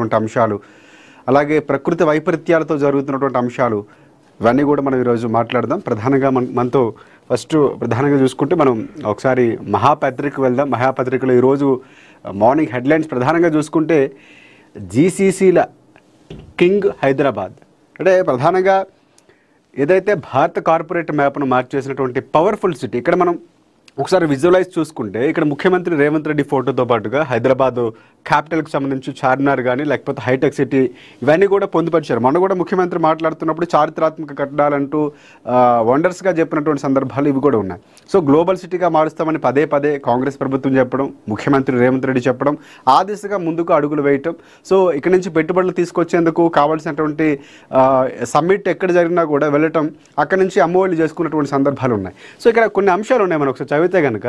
అంశాలు, అలాగే ప్రకృతి వైపరీత్యాలతో జరుగుతున్నటువంటి అంశాలు ఇవన్నీ కూడా మనం ఈరోజు మాట్లాడదాం. ప్రధానంగా మనతో ఫస్ట్ ప్రధానంగా చూసుకుంటే మనం ఒకసారి మహాపత్రికకు వెళ్దాం. మహాపత్రికలో ఈరోజు మార్నింగ్ హెడ్లైన్స్ ప్రధానంగా చూసుకుంటే జీసీసీల కింగ్ హైదరాబాద్, అంటే ప్రధానంగా ఏదైతే భారత కార్పొరేట్ మ్యాప్ను మార్చేసినటువంటి పవర్ఫుల్ సిటీ. ఇక్కడ మనం ఒకసారి విజువలైజ్ చూసుకుంటే ఇక్కడ ముఖ్యమంత్రి రేవంత్ రెడ్డి ఫోటోతో పాటుగా హైదరాబాద్ క్యాపిటల్కి సంబంధించి చార్మినార్ కానీ లేకపోతే హైటెక్ సిటీ ఇవన్నీ కూడా పొందుపరిచారు. మొన్న కూడా ముఖ్యమంత్రి మాట్లాడుతున్నప్పుడు చారిత్రాత్మక కట్టడాలంటూ వండర్స్గా చెప్పినటువంటి సందర్భాలు ఇవి కూడా ఉన్నాయి. సో గ్లోబల్ సిటీగా మారుస్తామని పదే పదే కాంగ్రెస్ ప్రభుత్వం చెప్పడం, ముఖ్యమంత్రి రేవంత్ రెడ్డి చెప్పడం, ఆ దిశగా ముందుకు అడుగులు వేయటం. సో ఇక్కడ నుంచి పెట్టుబడులు తీసుకొచ్చేందుకు కావాల్సినటువంటి సమ్మిట్ ఎక్కడ జరిగినా కూడా వెళ్ళటం, అక్కడ నుంచి అమ్మఒళ్ళు చేసుకున్నటువంటి సందర్భాలు ఉన్నాయి. సో ఇక్కడ కొన్ని అంశాలు ఉన్నాయి. మనం ఒకసారి చదివితే కనుక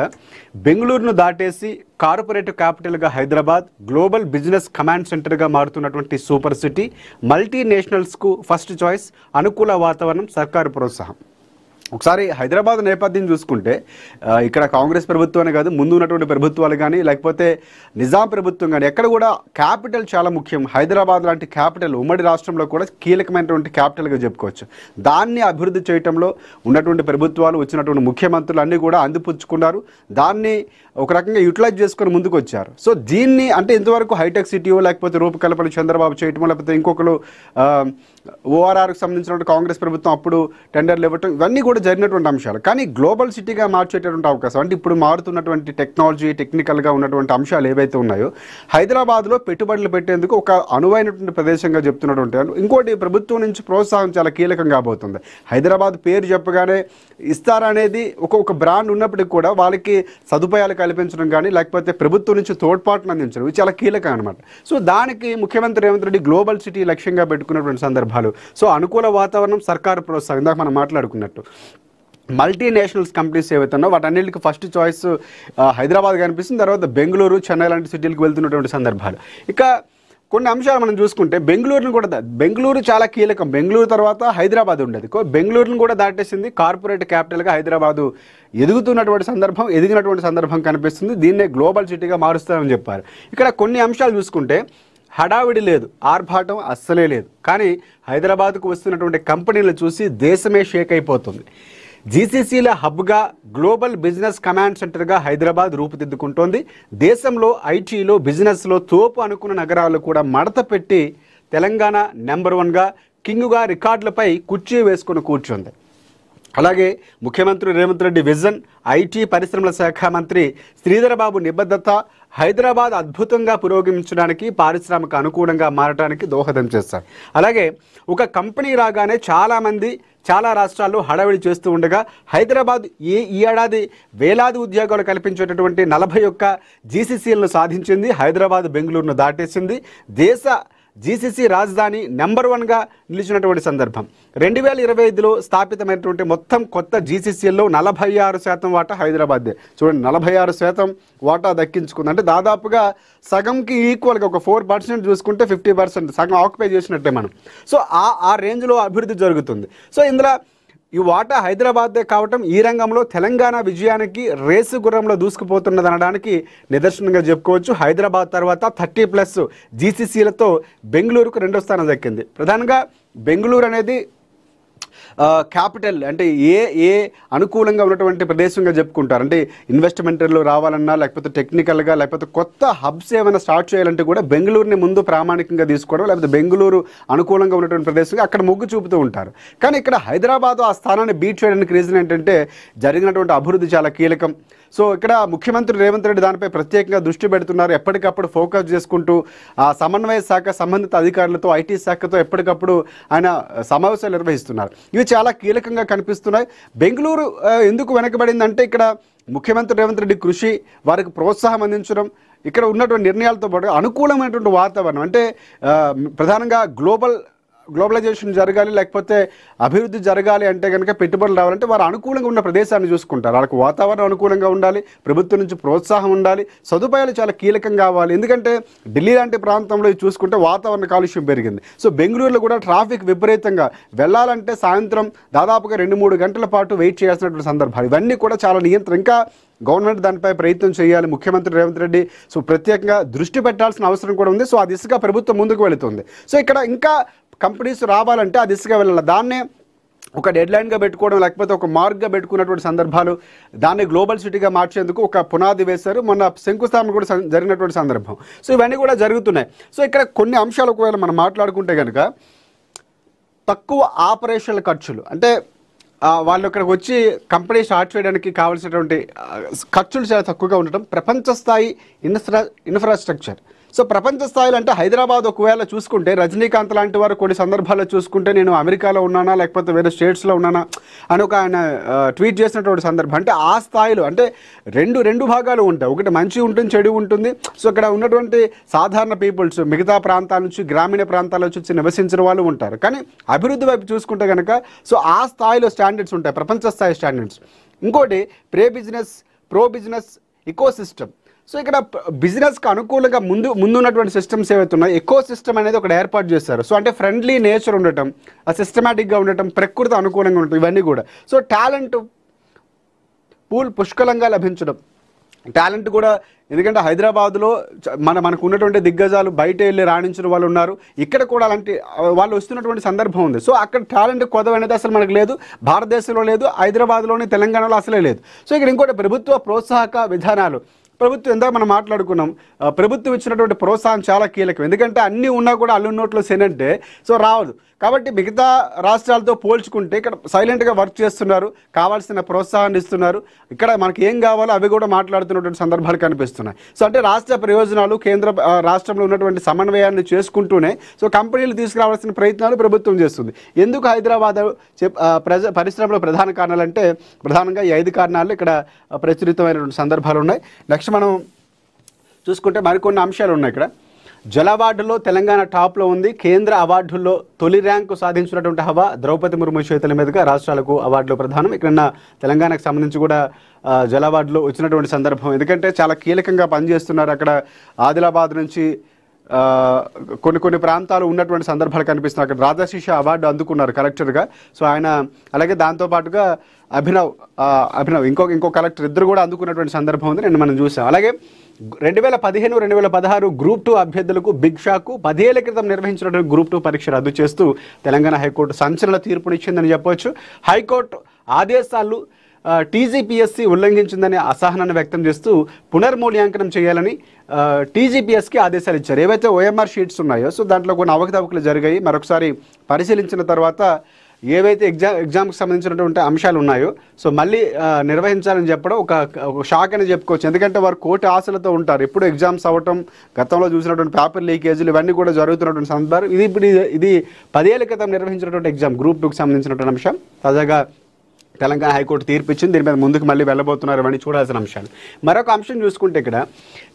బెంగళూరును దాటేసి కార్పొరేట్ క్యాపిటల్గా హైదరాబాద్ గ్లోబల్ బిజినెస్ కమాండ్ సెంటర్గా మారుతున్నటువంటి సూపర్ సిటీ, మల్టీనేషనల్స్కు ఫస్ట్ చాయిస్, అనుకూల వాతావరణం, సర్కారు ప్రోత్సాహం. ఒకసారి హైదరాబాద్ నేపథ్యం చూసుకుంటే ఇక్కడ కాంగ్రెస్ ప్రభుత్వాన్ని కాదు, ముందు ఉన్నటువంటి ప్రభుత్వాలు కానీ లేకపోతే నిజాం ప్రభుత్వం కానీ ఎక్కడ కూడా క్యాపిటల్ చాలా ముఖ్యం. హైదరాబాద్ లాంటి క్యాపిటల్ ఉమ్మడి రాష్ట్రంలో కూడా కీలకమైనటువంటి క్యాపిటల్గా చెప్పుకోవచ్చు. దాన్ని అభివృద్ధి చేయడంలో ఉన్నటువంటి ప్రభుత్వాలు, వచ్చినటువంటి ముఖ్యమంత్రులు అన్నీ కూడా అందిపుచ్చుకున్నారు. దాన్ని ఒక రకంగా యూటిలైజ్ చేసుకొని ముందుకు వచ్చారు. సో దీన్ని అంటే ఇంతవరకు హైటెక్ సిటీయో లేకపోతే రూపకల్పన చంద్రబాబు చేయటమో లేకపోతే ఇంకొకరు ఓఆర్ఆర్కి సంబంధించినటువంటి కాంగ్రెస్ ప్రభుత్వం అప్పుడు టెండర్లు ఇవ్వటం, ఇవన్నీ కూడా జరిగినటువంటి అంశాలు. కానీ గ్లోబల్ సిటీగా మార్చేటటువంటి అవకాశం అంటే ఇప్పుడు మారుతున్నటువంటి టెక్నాలజీ, టెక్నికల్గా ఉన్నటువంటి అంశాలు ఏవైతే ఉన్నాయో హైదరాబాద్లో పెట్టుబడులు పెట్టేందుకు ఒక అనువైనటువంటి ప్రదేశంగా చెప్తున్నటువంటి. ఇంకోటి ప్రభుత్వం నుంచి ప్రోత్సాహం చాలా కీలకం కాబోతుంది. హైదరాబాద్ పేరు చెప్పగానే ఇస్తారా అనేది ఒక బ్రాండ్ ఉన్నప్పటికీ కూడా వాళ్ళకి సదుపాయాలు కల్పించడం కానీ లేకపోతే ప్రభుత్వం నుంచి తోడ్పాటును అందించడం ఇవి చాలా కీలకం అనమాట. సో దానికి ముఖ్యమంత్రి రేవంత్ రెడ్డి గ్లోబల్ సిటీ లక్ష్యంగా పెట్టుకున్నటువంటి సందర్భాలు. సో అనుకూల వాతావరణం, సర్కారు ప్రోత్సాహం, ఇందాక మనం మాట్లాడుకున్నట్టు మల్టీనేషనల్స్ కంపెనీస్ ఏవైతున్నాయో వాటన్నిటికి ఫస్ట్ చాయిస్ హైదరాబాద్ కనిపిస్తుంది. తర్వాత బెంగళూరు, చెన్నై లాంటి సిటీలకు వెళ్తున్నటువంటి సందర్భాలు. ఇక కొన్ని అంశాలు మనం చూసుకుంటే బెంగళూరును కూడా, బెంగళూరు చాలా కీలకం. బెంగళూరు తర్వాత హైదరాబాద్ ఉండేది, బెంగళూరును కూడా దాటేసింది. కార్పొరేట్ క్యాపిటల్గా హైదరాబాదు ఎదిగినటువంటి సందర్భం కనిపిస్తుంది. దీన్నే గ్లోబల్ సిటీగా మారుస్తారని చెప్పారు. ఇక్కడ కొన్ని అంశాలు చూసుకుంటే హడావిడి లేదు, ఆర్భాటం అస్సలే లేదు. కానీ హైదరాబాద్కు వస్తున్నటువంటి కంపెనీలు చూసి దేశమే షేక్ అయిపోతుంది. జీసీసీల హబ్గా గ్లోబల్ బిజినెస్ కమాండ్ సెంటర్గా హైదరాబాద్ రూపుదిద్దుకుంటోంది. దేశంలో ఐటీలో, బిజినెస్లో తోపు అనుకున్న నగరాలు కూడా మడత పెట్టి తెలంగాణ నెంబర్ 1గా కింగుగా రికార్డులపై కుర్చీ వేసుకుని కూర్చుంది. అలాగే ముఖ్యమంత్రి రేవంత్ రెడ్డి విజన్, ఐటీ పరిశ్రమల శాఖ మంత్రి శ్రీధరబాబు నిబద్ధత హైదరాబాద్ అద్భుతంగా పురోగమించడానికి, పారిశ్రామిక అనుకూలంగా మారడానికి దోహదం చేస్తారు. అలాగే ఒక కంపెనీ రాగానే చాలామంది చాలా రాష్ట్రాల్లో హడావిడి చేస్తూ ఉండగా హైదరాబాద్ ఈ ఏడాది వేలాది ఉద్యోగాలు కల్పించేటటువంటి 41 జీసీసీలను సాధించింది. హైదరాబాద్ బెంగళూరును దాటేసింది. దేశ జీసీసీ రాజధాని నెంబర్ 1గా నిలిచినటువంటి సందర్భం. 2025లో స్థాపితమైనటువంటి మొత్తం కొత్త జీసీసీల్లో 46% వాటా హైదరాబాద్దే. చూడండి, 46% వాటా దక్కించుకుంది. అంటే దాదాపుగా సగంకి ఈక్వల్గా ఒక 4% చూసుకుంటే 50% సగం ఆక్యుపై చేసినట్టే మనం. సో ఆ రేంజ్లో అభివృద్ధి జరుగుతుంది. సో ఇందులో ఈ వాటా హైదరాబాద్దే కావటం ఈ రంగంలో తెలంగాణ విజయానికి రేసు గుర్రంలో దూసుకుపోతున్నది అనడానికి నిదర్శనంగా చెప్పుకోవచ్చు. హైదరాబాద్ తర్వాత 30+ జీసీసీలతో బెంగళూరుకు 2వ స్థానం దక్కింది. ప్రధానంగా బెంగళూరు అనేది క్యాపిటల్ అంటే ఏ అనుకూలంగా ఉన్నటువంటి ప్రదేశంగా చెప్పుకుంటారు. అంటే ఇన్వెస్ట్మెంట్లో రావాలన్నా లేకపోతే టెక్నికల్గా లేకపోతే కొత్త హబ్స్ ఏమైనా స్టార్ట్ చేయాలంటే కూడా బెంగళూరుని ముందు ప్రామాణికంగా తీసుకోవడం, లేకపోతే బెంగళూరు అనుకూలంగా ఉన్నటువంటి ప్రదేశంగా అక్కడ మొగ్గు చూపుతూ ఉంటారు. కానీ ఇక్కడ హైదరాబాద్ ఆ స్థానాన్ని బీట్ చేయడానికి రీజన్ ఏంటంటే జరిగినటువంటి అభివృద్ధి చాలా కీలకం. సో ఇక్కడ ముఖ్యమంత్రి రేవంత్ రెడ్డి దానిపై ప్రత్యేకంగా దృష్టి పెడుతున్నారు. ఎప్పటికప్పుడు ఫోకస్ చేసుకుంటూ ఆ సమన్వయ శాఖ సంబంధిత అధికారులతో, ఐటీ శాఖతో ఎప్పటికప్పుడు ఆయన సమావేశాలు నిర్వహిస్తున్నారు. ఇవి చాలా కీలకంగా కనిపిస్తున్నాయి. బెంగళూరు ఎందుకు వెనకబడిందంటే ఇక్కడ ముఖ్యమంత్రి రేవంత్ రెడ్డి కృషి, వారికి ప్రోత్సాహం అందించడం, ఇక్కడ ఉన్నటువంటి నిర్ణయాలతో పాటు అనుకూలమైనటువంటి వాతావరణం. అంటే ప్రధానంగా గ్లోబలైజేషన్ జరగాలి లేకపోతే అభివృద్ధి జరగాలి అంటే కనుక పెట్టుబడులు రావాలంటే వారు అనుకూలంగా ఉన్న ప్రదేశాన్ని చూసుకుంటారు. వాళ్ళకి వాతావరణం అనుకూలంగా ఉండాలి, ప్రభుత్వం నుంచి ప్రోత్సాహం ఉండాలి, సదుపాయాలు చాలా కీలకం కావాలి. ఎందుకంటే ఢిల్లీ లాంటి ప్రాంతంలో చూసుకుంటే వాతావరణ కాలుష్యం పెరిగింది. సో బెంగళూరులో కూడా ట్రాఫిక్ విపరీతంగా, వెళ్ళాలంటే సాయంత్రం దాదాపుగా 2-3 గంటల పాటు వెయిట్ చేయాల్సినటువంటి సందర్భాలు, ఇవన్నీ కూడా చాలా నియంత్రణ. ఇంకా గవర్నమెంట్ దానిపై ప్రయత్నం చేయాలి. ముఖ్యమంత్రి రేవంత్ రెడ్డి సో ప్రత్యేకంగా దృష్టి పెట్టాల్సిన అవసరం కూడా ఉంది. సో ఆ దిశగా ప్రభుత్వం ముందుకు వెళుతుంది. సో ఇక్కడ ఇంకా కంపెనీస్ రావాలంటే ఆ దిశగా వెళ్ళాలి. దాన్నే ఒక డెడ్లైన్గా పెట్టుకోవడం లేకపోతే ఒక మార్క్గా పెట్టుకున్నటువంటి సందర్భాలు, దాన్ని గ్లోబల్ సిటీగా మార్చేందుకు ఒక పునాది వేశారు. మొన్న శంకుస్థాపన కూడా జరిగినటువంటి సందర్భం. సో ఇవన్నీ కూడా జరుగుతున్నాయి. సో ఇక్కడ కొన్ని అంశాలు ఒకవేళ మనం మాట్లాడుకుంటే కనుక తక్కువ ఆపరేషనల్ ఖర్చులు, అంటే వాళ్ళు ఇక్కడికి వచ్చి కంపెనీ స్టార్ట్ చేయడానికి కావాల్సినటువంటి ఖర్చులు చాలా తక్కువగా ఉండటం, ప్రపంచ స్థాయి ఇన్ఫ్రాస్ట్రక్చర్. సో ప్రపంచ స్థాయిలో అంటే హైదరాబాద్ ఒకవేళ చూసుకుంటే రజనీకాంత్ లాంటి వారు కొన్ని సందర్భాల్లో చూసుకుంటే నేను అమెరికాలో ఉన్నానా లేకపోతే వేరే స్టేట్స్లో ఉన్నానా అని ఒక ఆయన ట్వీట్ చేసినటువంటి సందర్భం. అంటే ఆ స్థాయిలో అంటే రెండు భాగాలు ఉంటాయి. ఒకటి మంచి ఉంటుంది, చెడు ఉంటుంది. సో ఇక్కడ ఉన్నటువంటి సాధారణ పీపుల్స్ మిగతా ప్రాంతాల నుంచి, గ్రామీణ ప్రాంతాల నుంచి వచ్చి నివసించిన వాళ్ళు ఉంటారు. కానీ అభివృద్ధి వైపు చూసుకుంటే కనుక సో ఆ స్థాయిలో స్టాండర్డ్స్ ఉంటాయి, ప్రపంచ స్థాయి స్టాండర్డ్స్. ఇంకోటి pro business eco system. So ఇక్కడ బిజినెస్కి అనుకూలంగా ముందున్నటువంటి సిస్టమ్స్ ఏవైతే ఉన్నాయో ఎకో సిస్టమ్ అనేది ఒకటి ఏర్పాటు చేస్తారు. సో అంటే ఫ్రెండ్లీ నేచర్ ఉండటం, సిస్టమేటిక్గా ఉండటం, ప్రకృతి అనుకూలంగా ఉండటం, ఇవన్నీ కూడా. సో టాలెంట్ పూల్ పుష్కలంగా లభించడం, టాలెంట్ కూడా. ఎందుకంటే హైదరాబాద్లో మనకు ఉన్నటువంటి దిగ్గజాలు బయట వెళ్ళి రాణించిన వాళ్ళు ఉన్నారు, ఇక్కడ కూడా అలాంటి వాళ్ళు వస్తున్నటువంటి సందర్భం ఉంది. సో అక్కడ టాలెంట్ కొదవ అనేది అసలు మనకు లేదు, భారతదేశంలో లేదు, హైదరాబాద్లోని తెలంగాణలో అసలే లేదు. సో ఇక్కడ ఇంకోటి ప్రభుత్వ ప్రోత్సాహక విధానాలు. ప్రభుత్వం ఎందాక మనం మాట్లాడుకున్నాం, ప్రభుత్వం ఇచ్చినటువంటి ప్రోత్సాహం చాలా కీలకం. ఎందుకంటే అన్నీ ఉన్నా కూడా అల్లున్నోట్లో సెనంటే సో రావదు. కాబట్టి మిగతా రాష్ట్రాలతో పోల్చుకుంటే ఇక్కడ సైలెంట్గా వర్క్ చేస్తున్నారు, కావాల్సిన ప్రోత్సాహాన్ని ఇస్తున్నారు. ఇక్కడ మనకి ఏం కావాలో అవి కూడా మాట్లాడుతున్నటువంటి సందర్భాలు కనిపిస్తున్నాయి. సో అంటే రాష్ట్ర ప్రయోజనాలు రాష్ట్రంలో ఉన్నటువంటి సమన్వయాన్ని చేసుకుంటూనే సో కంపెనీలు తీసుకురావాల్సిన ప్రయత్నాలు ప్రభుత్వం చేస్తుంది. ఎందుకు హైదరాబాద్ పరిశ్రమలో ప్రధాన కారణాలు అంటే ప్రధానంగా ఈ 5 కారణాలు ఇక్కడ ప్రచురితమైనటువంటి సందర్భాలు ఉన్నాయి. నెక్స్ట్ మనం చూసుకుంటే మరికొన్ని అంశాలు ఉన్నాయి. ఇక్కడ జల అవార్డులో తెలంగాణ టాప్లో ఉంది. కేంద్ర అవార్డుల్లో తొలి ర్యాంకు సాధించినటువంటి హవా ద్రౌపది ముర్ము చేతుల మీదుగా రాష్ట్రాలకు అవార్డులు ప్రధానం. ఇక్కడ తెలంగాణకు సంబంధించి కూడా జల అవార్డులో వచ్చినటువంటి సందర్భం. ఎందుకంటే చాలా కీలకంగా పనిచేస్తున్నారు. అక్కడ ఆదిలాబాద్ నుంచి కొన్ని ప్రాంతాలు ఉన్నటువంటి సందర్భాలు కనిపిస్తున్నాయి. అక్కడ రాధాశిష అవార్డు అందుకున్నారు కలెక్టర్గా. సో ఆయన అలాగే దాంతోపాటుగా అభినవ్ ఇంకో కలెక్టర్ ఇద్దరు కూడా అందుకున్నటువంటి సందర్భం ఉంది, నేను మనం చూసాం. అలాగే 2015-2016 గ్రూప్ 2 అభ్యర్థులకు బిగ్ షాక్. 10 ఏళ్ల క్రితం నిర్వహించినటువంటి గ్రూప్ 2 పరీక్ష రద్దు చేస్తూ తెలంగాణ హైకోర్టు సంచలన తీర్పునిచ్చిందని చెప్పవచ్చు. హైకోర్టు ఆదేశాలు టీజీపీఎస్సీ ఉల్లంఘించిందని అసహనాన్ని వ్యక్తం చేస్తూ పునర్మూల్యాంకనం చేయాలని టీజీపీఎస్కి ఆదేశాలు ఇచ్చారు. ఏవైతే ఓఎంఆర్ షీట్స్ ఉన్నాయో సో దాంట్లో కొన్ని అవకతవకలు జరిగాయి. మరొకసారి పరిశీలించిన తర్వాత ఏవైతే ఎగ్జామ్కి సంబంధించినటువంటి అంశాలు ఉన్నాయో సో మళ్ళీ నిర్వహించాలని చెప్పడం ఒక షాక్ అని చెప్పుకోవచ్చు. ఎందుకంటే వారు కోటి ఆశలతో ఉంటారు. ఎప్పుడు ఎగ్జామ్స్ అవ్వటం, గతంలో చూసినటువంటి పేపర్ లీకేజీలు ఇవన్నీ కూడా జరుగుతున్నటువంటి సందర్భం. ఇది 10 ఏళ్ల క్రితం నిర్వహించినటువంటి ఎగ్జామ్ గ్రూప్ 2కి సంబంధించినటువంటి అంశం. తాజాగా తెలంగాణ హైకోర్టు తీర్పు ఇచ్చింది. దీని మీద ముందుకు మళ్ళీ వెళ్ళబోతున్నారు అని చూడాల్సిన అంశాలు. మరొక అంశం చూసుకుంటే ఇక్కడ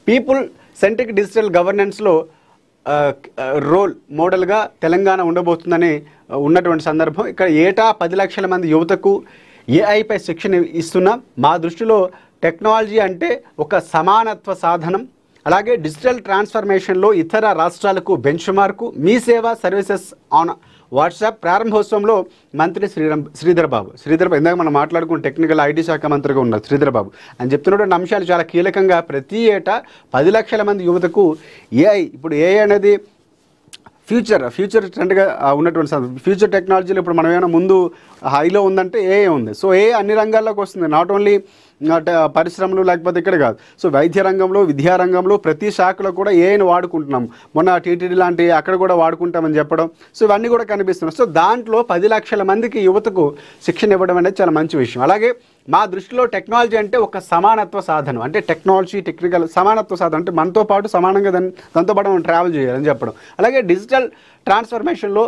పీపుల్ సెంట్రిక్ డిజిటల్ గవర్నెన్స్లో రోల్ మోడల్గా తెలంగాణ ఉండబోతుందని ఉన్నటువంటి సందర్భం. ఇక్కడ ఏటా 10 లక్షల మంది యువతకు ఏఐపై శిక్షణ ఇస్తున్నాం. మా దృష్టిలో టెక్నాలజీ అంటే ఒక సమానత్వ సాధనం. అలాగే డిజిటల్ ట్రాన్స్ఫర్మేషన్లో ఇతర రాష్ట్రాలకు బెంచ్ మార్కు. మీ సేవ సర్వీసెస్ ఆన్ వాట్సాప్ ప్రారంభోత్సవంలో మంత్రి శ్రీధర్ బాబు ఇందాక మనం మాట్లాడుకున్న టెక్నికల్ ఐటీ శాఖ మంత్రిగా ఉన్నారు శ్రీధర్ బాబు అని చెప్తున్నటువంటి అంశాలు చాలా కీలకంగా. ప్రతి ఏటా 10 లక్షల మంది యువతకు ఏఐ, ఇప్పుడు ఏఐ అనేది ఫ్యూచర్ ట్రెండ్గా ఉన్నటువంటి ఫ్యూచర్ టెక్నాలజీలో ఇప్పుడు మనం ఏమైనా ముందు హైలో ఉందంటే ఏఐ ఉంది. సో ఏఐ అన్ని రంగాల్లోకి వస్తుంది, నాట్ ఓన్లీ పరిశ్రమలు లేకపోతే ఇక్కడ కాదు. సో వైద్య రంగంలో, విద్యారంగంలో ప్రతి శాఖలో కూడా ఏఐని వాడుకుంటున్నాం. మొన్న టీటీడీ లాంటి అక్కడ కూడా వాడుకుంటామని చెప్పడం. సో ఇవన్నీ కూడా కనిపిస్తున్నాయి. సో దాంట్లో 10 లక్షల మందికి యువతకు శిక్షణ ఇవ్వడం అనేది చాలా మంచి విషయం. అలాగే మా దృష్టిలో టెక్నాలజీ అంటే ఒక సమానత్వ సాధనం. అంటే టెక్నికల్ సమానత్వ సాధనం అంటే మనతో పాటు సమానంగా దాంతో పాటు మనం ట్రావెల్ చేయాలని చెప్పడం. అలాగే డిజిటల్ ట్రాన్స్ఫర్మేషన్లో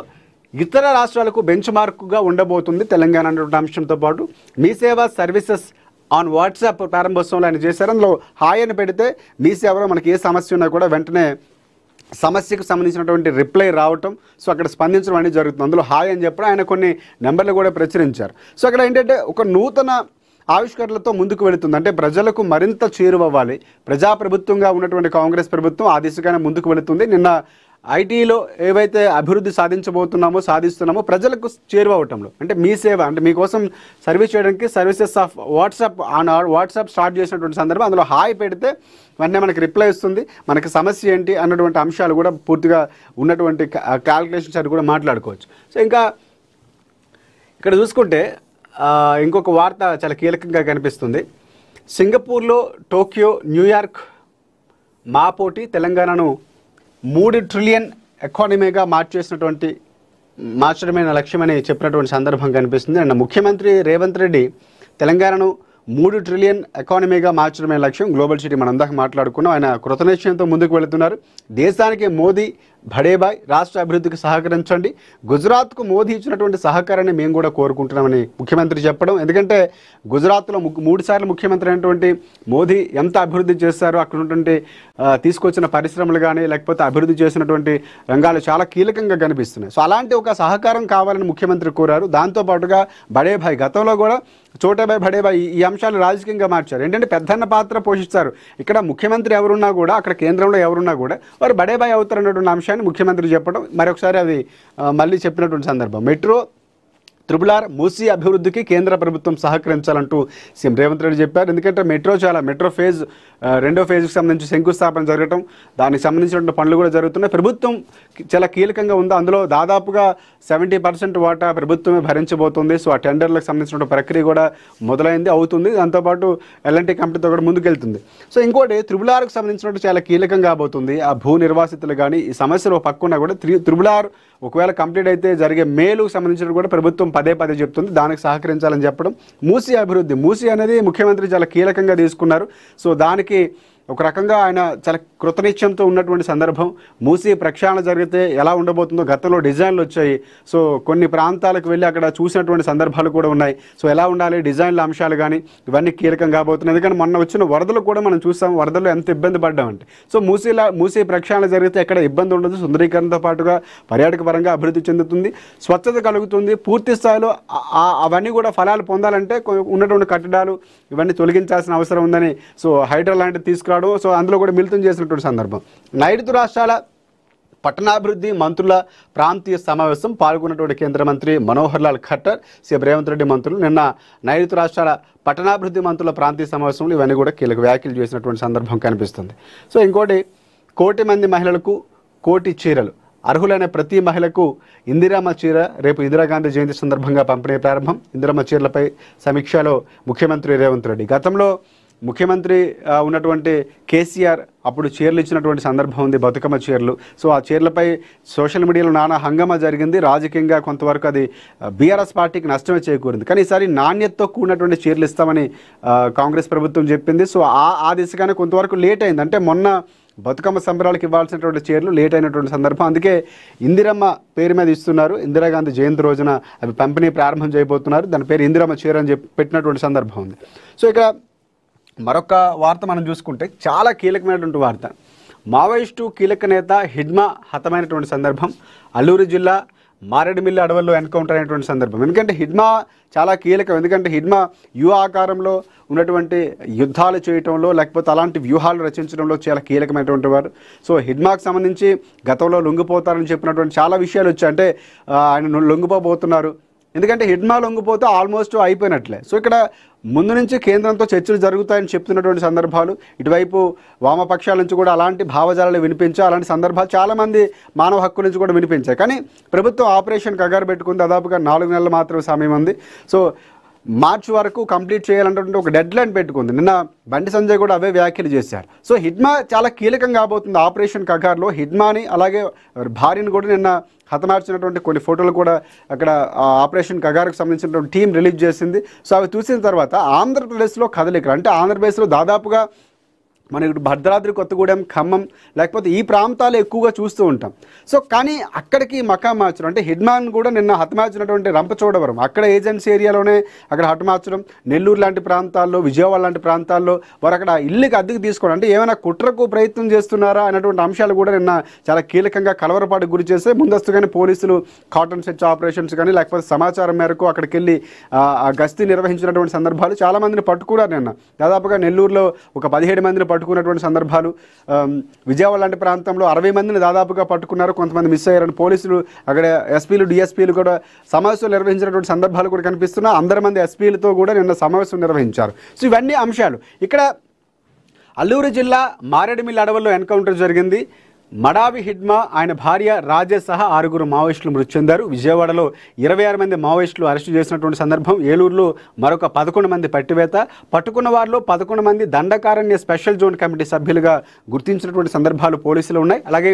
ఇతర రాష్ట్రాలకు బెంచ్ మార్కుగా ఉండబోతుంది తెలంగాణ అనే అంశంతో పాటు మీ సేవ సర్వీసెస్ ఆన్ వాట్సాప్ ప్రారంభోత్సవంలో ఆయన చేశారు. అందులో హాయ్ అని పెడితే మీ సేవలో మనకి ఏ సమస్య ఉన్నా కూడా వెంటనే సమస్యకు సంబంధించినటువంటి రిప్లై రావటం, సో అక్కడ స్పందించడం అనేది జరుగుతుంది. అందులో హాయ్ అని చెప్పడం ఆయన కొన్ని నెంబర్లు కూడా ప్రచురించారు. సో అక్కడ ఏంటంటే ఒక నూతన ఆవిష్కరణలతో ముందుకు వెళుతుంది. అంటే ప్రజలకు మరింత చేరువవ్వాలి. ప్రజాప్రభుత్వంగా ఉన్నటువంటి కాంగ్రెస్ ప్రభుత్వం ఆ దిశగానే ముందుకు వెళుతుంది. నిన్న ఐటీలో ఏవైతే అభివృద్ధి సాధిస్తున్నామో ప్రజలకు చేరువవటంలో, అంటే మీ సేవ, అంటే మీకోసం సర్వీస్ చేయడానికి సర్వీసెస్ ఆఫ్ వాట్సాప్ స్టార్ట్ చేసినటువంటి సందర్భం, అందులో హాయ్ పెడితే వెంటనే మనకి రిప్లై వస్తుంది, మనకి సమస్య ఏంటి అన్నటువంటి అంశాలు కూడా పూర్తిగా ఉన్నటువంటి క్యాల్కులేషన్స్ అది కూడా మాట్లాడుకోవచ్చు. సో ఇంకా ఇక్కడ చూసుకుంటే ఇంకొక వార్త చాలా కీలకంగా కనిపిస్తుంది. సింగపూర్లో టోక్యో, న్యూయార్క్ మా పోటీ తెలంగాణను 3 ట్రిలియన్ ఎకానమీగా మార్చడమే లక్ష్యమని చెప్పినటువంటి సందర్భం కనిపిస్తుంది. అండ్ ముఖ్యమంత్రి రేవంత్ రెడ్డి తెలంగాణను 3 ట్రిలియన్ ఎకానమీగా మార్చడమే లక్ష్యం. గ్లోబల్ సిటీ మనం అందాక మాట్లాడుకున్నాం. ఆయన కృతనిశ్చయంతో ముందుకు వెళుతున్నారు. దేశానికి మోదీ భడేబాయ్, రాష్ట్ర అభివృద్ధికి సహకరించండి, గుజరాత్కు మోదీ ఇచ్చినటువంటి సహకారాన్ని మేము కూడా కోరుకుంటున్నామని ముఖ్యమంత్రి చెప్పడం. ఎందుకంటే గుజరాత్లో 3 సార్లు ముఖ్యమంత్రి అయినటువంటి మోదీ ఎంత అభివృద్ధి చేశారో, అక్కడ ఉన్నటువంటి తీసుకొచ్చిన పరిశ్రమలు కానీ లేకపోతే అభివృద్ధి చేసినటువంటి రంగాలు చాలా కీలకంగా కనిపిస్తున్నాయి. సో అలాంటి ఒక సహకారం కావాలని ముఖ్యమంత్రి కోరారు. దాంతోపాటుగా బడేభాయ్, గతంలో కూడా చోటాభాయ్ బడేభాయ్ ఈ అంశాలు రాజకీయంగా మార్చారు. ఏంటంటే పెద్దన్న పాత్ర పోషిస్తారు. ఇక్కడ ముఖ్యమంత్రి ఎవరున్నా కూడా, అక్కడ కేంద్రంలో ఎవరున్నా కూడా వారు బడేభాయ్ అవుతారన్నటువంటి అంశాన్ని ముఖ్యమంత్రి చెప్పడం మరొకసారి అది మళ్ళీ చెప్పినటువంటి సందర్భం. మెట్రో, త్రిపులార్, మూసీ అభివృద్ధికి కేంద్ర ప్రభుత్వం సహకరించాలంటూ సీఎం రేవంత్ రెడ్డి చెప్పారు. ఎందుకంటే మెట్రో ఫేజ్ 2వ ఫేజ్కి సంబంధించి శంకుస్థాపన జరగటం, దానికి సంబంధించినటువంటి పనులు కూడా జరుగుతున్నాయి. ప్రభుత్వం చాలా కీలకంగా ఉంది. అందులో దాదాపుగా 70% వాటా ప్రభుత్వమే భరించబోతుంది. సో ఆ టెండర్లకు సంబంధించిన ప్రక్రియ కూడా అవుతుంది. దాంతోపాటు ఎల్ఎన్టీ కంపెనీతో కూడా ముందుకెళ్తుంది. సో ఇంకోటి త్రిపులార్కు సంబంధించినట్టు చాలా కీలకంగా కాబోతుంది. ఆ భూ నిర్వాసితులు కానీ ఈ సమస్యలు పక్కన కూడా త్రిపులార్ ఒకవేళ కంప్లీట్ అయితే జరిగే మేలుకు సంబంధించిన కూడా ప్రభుత్వం పదే చెప్తుంది, దానికి సహకరించాలని చెప్పడం. మూసీ అనేది ముఖ్యమంత్రి చాలా కీలకంగా తీసుకున్నారు. సో దానికి ఒక రకంగా ఆయన చాలా కృతనిశ్చయంతో ఉన్నటువంటి సందర్భం. మూసీ ప్రక్షాళన జరిగితే ఎలా ఉండబోతుందో గతంలో డిజైన్లు వచ్చాయి. సో కొన్ని ప్రాంతాలకు వెళ్ళి అక్కడ చూసినటువంటి సందర్భాలు కూడా ఉన్నాయి. సో ఎలా ఉండాలి, డిజైన్ల అంశాలు కానీ ఇవన్నీ కీలకం కాబోతున్నాయి. ఎందుకంటే మొన్న వచ్చిన వరదలు కూడా మనం చూసాం, వరదలు ఎంత ఇబ్బంది పడ్డామంటే. సో మూసీ ప్రక్షాళన జరిగితే ఎక్కడ ఇబ్బంది ఉండదు, సుందరీకరణతో పాటుగా పర్యాటక పరంగా అభివృద్ధి చెందుతుంది, స్వచ్ఛత కలుగుతుంది. పూర్తి స్థాయిలో అవన్నీ కూడా ఫలాలు పొందాలంటే ఉన్నటువంటి కట్టడాలు ఇవన్నీ తొలగించాల్సిన అవసరం ఉందని సో హైడ్రా లాంటివి తీసుకురావడం, సో అందులో కూడా మిళితం చేసినటువంటి సందర్భం. నైరుతి రాష్ట్రాల పట్టణాభివృద్ధి మంత్రుల ప్రాంతీయ సమావేశం పాల్గొన్నటువంటి కేంద్ర మంత్రి మనోహర్ లాల్ ఖట్టర్, సీఎం రేవంత్ రెడ్డి మంత్రులు నిన్న నైరుతి రాష్ట్రాల పట్టణాభివృద్ధి మంత్రుల ప్రాంతీయ సమావేశంలో ఇవన్నీ కూడా కీలక వ్యాఖ్యలు చేసినటువంటి సందర్భం కనిపిస్తుంది. సో ఇంకోటి, 1 కోటి మంది మహిళలకు 1 కోటి చీరలు, అర్హులైన ప్రతి మహిళకు ఇందిరమ్మ చీర రేపు ఇందిరాగాంధీ జయంతి సందర్భంగా పంపిణీ ప్రారంభం. ఇందిరమ్మ చీరలపై సమీక్షలో ముఖ్యమంత్రి రేవంత్ రెడ్డి. గతంలో ముఖ్యమంత్రి ఉన్నటువంటి కేసీఆర్ అప్పుడు చీరలు ఇచ్చినటువంటి సందర్భం ఉంది, బతుకమ్మ చీరలు. సో ఆ చీరలపై సోషల్ మీడియాలో నానా హంగామా జరిగింది. రాజకీయంగా కొంతవరకు అది బీఆర్ఎస్ పార్టీకి నష్టమే చేకూరింది. కానీ ఈసారి నాణ్యతతో కూడినటువంటి చీరలు ఇస్తామని కాంగ్రెస్ ప్రభుత్వం చెప్పింది. సో ఆ దిశగానే కొంతవరకు లేట్ అయింది. అంటే మొన్న బతుకమ్మ సంబరాలకు ఇవ్వాల్సినటువంటి చీరలు లేట్ అయినటువంటి సందర్భం. అందుకే ఇందిరమ్మ పేరు మీద ఇస్తున్నారు. ఇందిరాగాంధీ జయంతి రోజున అవి పంపిణీ ప్రారంభం చేయబోతున్నారు. దాని పేరు ఇందిరమ్మ చీర అని పెట్టినటువంటి సందర్భం ఉంది. సో ఇక మరొక వార్త మనం చూసుకుంటే చాలా కీలకమైనటువంటి వార్త. మావోయిస్టు కీలక నేత హిడ్మా హతమైనటువంటి సందర్భం. అల్లూరు జిల్లా మారేడుమిల్లి అడవుల్లో ఎన్కౌంటర్ అయినటువంటి సందర్భం. ఎందుకంటే హిడ్మా చాలా కీలకం. ఎందుకంటే హిడ్మా ఆకారంలో ఉన్నటువంటి యుద్ధాలు చేయటంలో లేకపోతే అలాంటి వ్యూహాలు రచించడంలో చాలా కీలకమైనటువంటి వారు. సో హిడ్మాకు సంబంధించి గతంలో లొంగిపోతారని చెప్పినటువంటి చాలా విషయాలు వచ్చాయి. అంటే ఆయన లొంగిపోబోతున్నారు, ఎందుకంటే హిడ్మా లొంగిపోతే ఆల్మోస్ట్ అయిపోయినట్లే. సో ఇక్కడ ముందు నుంచి కేంద్రంతో చర్చలు జరుగుతాయని చెప్తున్నటువంటి సందర్భాలు, ఇటువైపు వామపక్షాల నుంచి కూడా అలాంటి భావజాలాలు వినిపించాయి. అలాంటి సందర్భాలు చాలామంది మానవ హక్కుల నుంచి కూడా వినిపించాయి. కానీ ప్రభుత్వం ఆపరేషన్ కగారు పెట్టుకుని దాదాపుగా 4 నెలలు మాత్రమే సమయం ఉంది. సో మార్చి వరకు కంప్లీట్ చేయాలంటే ఒక డెడ్ లైన్ పెట్టుకుంది. నిన్న బండి సంజయ్ కూడా అవే వ్యాఖ్యలు చేశారు. సో హిడ్మా చాలా కీలకం కాబోతుంది ఆపరేషన్ కగార్లో. హిడ్మాని అలాగే భార్యను కూడా నిన్న హతమార్చినటువంటి కొన్ని ఫోటోలు కూడా అక్కడ ఆపరేషన్ కగార్కు సంబంధించినటువంటి టీం రిలీజ్ చేసింది. సో అవి చూసిన తర్వాత ఆంధ్రప్రదేశ్లో కదలికలు, అంటే ఆంధ్రప్రదేశ్లో దాదాపుగా మనకి భద్రాద్రి, కొత్తగూడెం, ఖమ్మం లేకపోతే ఈ ప్రాంతాలు ఎక్కువగా చూస్తూ ఉంటాం. సో కానీ అక్కడికి మకాం మార్చడం, అంటే హిడ్మాన్ కూడా నిన్న హతమార్చినటువంటి రంపచోడవరం అక్కడ ఏజెన్సీ ఏరియాలోనే అక్కడ హతమార్చడం, నెల్లూరు లాంటి ప్రాంతాల్లో, విజయవాడ లాంటి ప్రాంతాల్లో వారు అక్కడ ఇల్లుకి అద్దెకు తీసుకోవడం, అంటే ఏమైనా కుట్రకు ప్రయత్నం చేస్తున్నారా అనేటువంటి అంశాలు కూడా నిన్న చాలా కీలకంగా కలవరపాటుకు గురి చేస్తే ముందస్తుగానే పోలీసులు కాటన్ సెర్చ్ ఆపరేషన్స్ కానీ లేకపోతే సమాచారం మేరకు అక్కడికి వెళ్ళి గస్తీ నిర్వహించినటువంటి సందర్భాలు, చాలామందిని పట్టుకున్నారు. నిన్న దాదాపుగా నెల్లూరులో ఒక 17 మందిని పట్టుకున్నటువంటి సందర్భాలు, విజయవాడ లాంటి ప్రాంతంలో 60 మందిని దాదాపుగా పట్టుకున్నారు, కొంతమంది మిస్ అయ్యారని పోలీసులు, అక్కడ ఎస్పీలు డిఎస్పీలు కూడా సమావేశాలు నిర్వహించినటువంటి సందర్భాలు కూడా కనిపిస్తున్నాయి. 100 మంది ఎస్పీలతో కూడా నిన్న సమావేశం నిర్వహించారు. సో ఇవన్నీ అంశాలు. ఇక్కడ అల్లూరు జిల్లా మారేడుమిల్లి అడవుల్లో ఎన్కౌంటర్ జరిగింది. మడావి హిడ్మా, ఆయన భార్య రాజేష్ సహా 6 మావోయిస్టులు మృతి చెందారు. విజయవాడలో 26 మంది మావోయిస్టులు అరెస్టు చేసినటువంటి సందర్భం. ఏలూరులో మరొక 11 మంది పట్టివేత. పట్టుకున్న వారిలో 11 మంది దండకారణ్య స్పెషల్ జోన్ కమిటీ సభ్యులుగా గుర్తించినటువంటి సందర్భాలు పోలీసులు ఉన్నాయి. అలాగే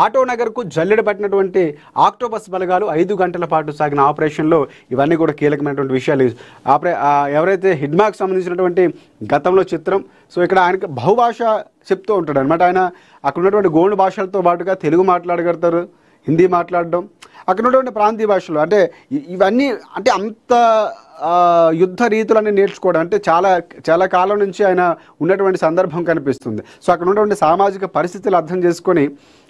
ఆటోనగర్కు జల్లెడ పట్టినటువంటి ఆక్టోపస్ బలగాలు 5 గంటల పాటు సాగిన ఆపరేషన్లో ఇవన్నీ కూడా కీలకమైనటువంటి విషయాలు. ఎవరైతే హిడ్మాకు సంబంధించినటువంటి గతంలో చిత్రం, సో ఇక్కడ ఆయనకు బహుభాష చెప్తూ ఉంటాడు అనమాట. ఆయన అక్కడ ఉన్నటువంటి గోండు భాషలతో పాటుగా తెలుగు మాట్లాడగలుగుతారు, హిందీ మాట్లాడడం, అక్కడ ఉన్నటువంటి ప్రాంతీయ భాషలు, అంటే ఇవన్నీ అంటే అంత యుద్ధ రీతులన్నీ నేర్చుకోవడం, అంటే చాలా కాలం నుంచి ఆయన ఉన్నటువంటి సందర్భం కనిపిస్తుంది. సో అక్కడ ఉన్నటువంటి సామాజిక పరిస్థితులు అర్థం చేసుకొని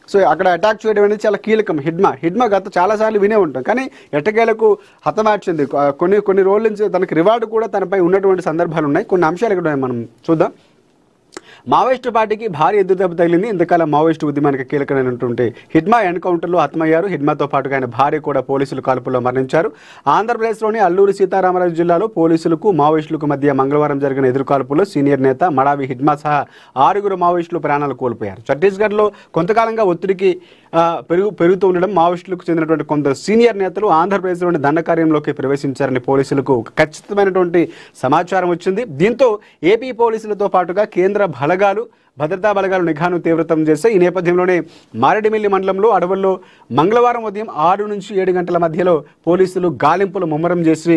సో అక్కడ అటాక్ చేయడం అనేది చాలా కీలకం. హిడ్మా గత చాలాసార్లు వినే ఉంటాం, కానీ ఎట్టకేలకు హతమార్చింది. కొన్ని రోజుల నుంచి తనకి రివార్డు కూడా తనపై ఉన్నటువంటి సందర్భాలు ఉన్నాయి. కొన్ని అంశాలు ఇక్కడ మనం చూద్దాం. మావోయిస్టు పార్టీకి భారీ ఎదురుదెబ్బ తగిలింది. ఇంతకాలం మావోయిస్టు ఉద్యమానికి కీలకమైనటువంటి హిడ్మా ఎన్కౌంటర్లో హతమయ్యారు. హిడ్మాతో పాటుగా ఆయన భార్య కూడా పోలీసుల కాల్పుల్లో మరణించారు. ఆంధ్రప్రదేశ్లోని అల్లూరు సీతారామరాజు జిల్లాలో పోలీసులకు మావోయిస్టులకు మధ్య మంగళవారం జరిగిన ఎదురుకాల్పుల్లో సీనియర్ నేత మడావి హిడ్మా సహా 6 మావోయిస్టులు ప్రాణాలు కోల్పోయారు. ఛత్తీస్గఢ్లో కొంతకాలంగా ఒత్తిడికి పెరుగుతూ ఉండడం, మావోయిస్టులకు చెందినటువంటి కొందరు సీనియర్ నేతలు ఆంధ్రప్రదేశ్లోని దండకార్యంలోకి ప్రవేశించారని పోలీసులకు ఖచ్చితమైనటువంటి సమాచారం వచ్చింది. దీంతో ఏపీ పోలీసులతో పాటుగా కేంద్ర భద్రతా బలగాలు నిఘాను తీవ్రతం చేశాయి. ఈ నేపథ్యంలోనే మారేడుమిల్లి మండలంలో అడవుల్లో మంగళవారం ఉదయం 6 నుంచి 7 గంటల మధ్యలో పోలీసులు గాలింపులు ముమ్మరం చేసి